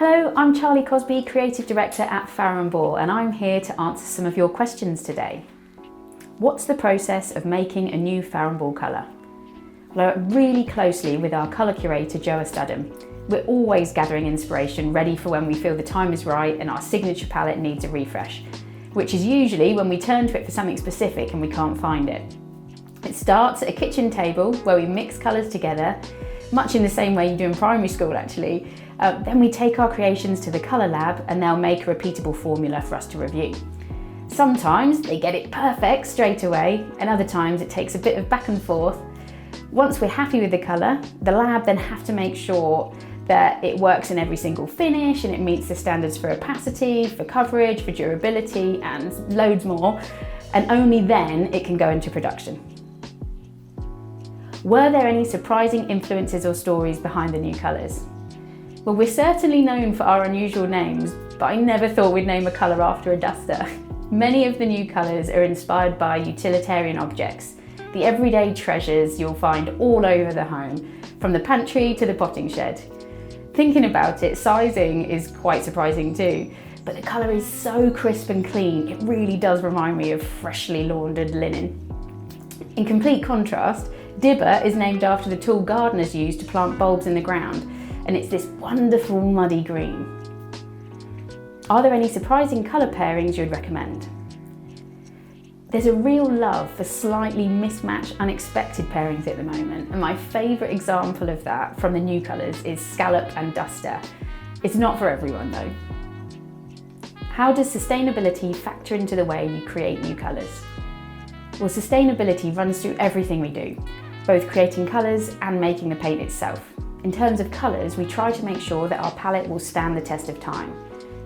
Hello, I'm Charlie Cosby, Creative Director at Farrow, and I'm here to answer some of your questions today. What's the process of making a new Farrow colour? Well, I work really closely with our colour curator, Joa Studham. We're always gathering inspiration, ready for when we feel the time is right and our signature palette needs a refresh, which is usually when we turn to it for something specific and we can't find it. It starts at a kitchen table where we mix colours together, much in the same way you do in primary school actually. Then we take our creations to the colour lab and they'll make a repeatable formula for us to review. Sometimes they get it perfect straight away, and other times it takes a bit of back and forth. Once we're happy with the colour, the lab then have to make sure that it works in every single finish and it meets the standards for opacity, for coverage, for durability and loads more, and only then it can go into production. Were there any surprising influences or stories behind the new colours? Well, we're certainly known for our unusual names, but I never thought we'd name a colour after a duster. Many of the new colours are inspired by utilitarian objects, the everyday treasures you'll find all over the home, from the pantry to the potting shed. Thinking about it, sizing is quite surprising too, but the colour is so crisp and clean, it really does remind me of freshly laundered linen. In complete contrast, dibber is named after the tool gardeners use to plant bulbs in the ground, and it's this wonderful muddy green. Are there any surprising colour pairings you'd recommend? There's a real love for slightly mismatched, unexpected pairings at the moment, and my favourite example of that from the new colours is scallop and duster. It's not for everyone though. How does sustainability factor into the way you create new colours? Well, sustainability runs through everything we do, both creating colours and making the paint itself. In terms of colours, we try to make sure that our palette will stand the test of time.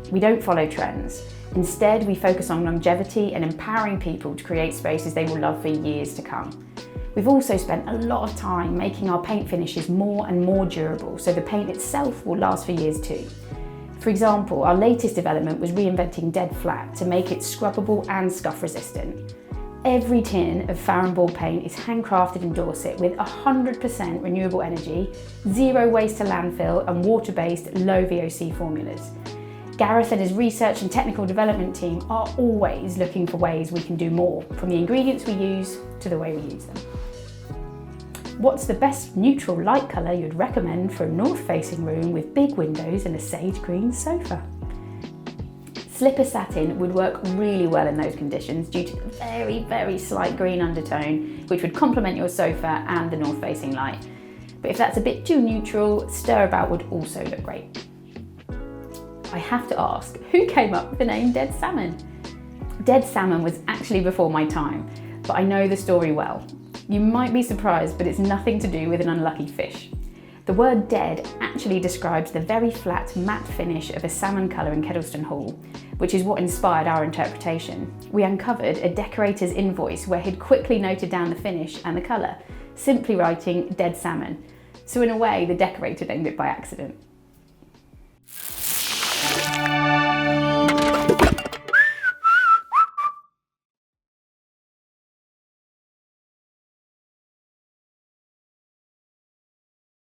We don't follow trends. Instead, we focus on longevity and empowering people to create spaces they will love for years to come. We've also spent a lot of time making our paint finishes more and more durable, so the paint itself will last for years too. For example, our latest development was reinventing Dead Flat to make it scrubbable and scuff resistant. Every tin of Farrow paint is handcrafted in Dorset with 100% renewable energy, zero waste to landfill and water-based low VOC formulas. Gareth and his research and technical development team are always looking for ways we can do more, from the ingredients we use to the way we use them. What's the best neutral light colour you'd recommend for a north-facing room with big windows and a sage green sofa? Slipper satin would work really well in those conditions due to the very, very slight green undertone, which would complement your sofa and the north-facing light. But if that's a bit too neutral, stir about would also look great. I have to ask, who came up with the name Dead Salmon? Dead Salmon was actually before my time, but I know the story well. You might be surprised, but it's nothing to do with an unlucky fish. The word dead actually describes the very flat matte finish of a salmon colour in Kedleston Hall, which is what inspired our interpretation. We uncovered a decorator's invoice where he'd quickly noted down the finish and the colour, simply writing Dead Salmon. So in a way, the decorator named it by accident.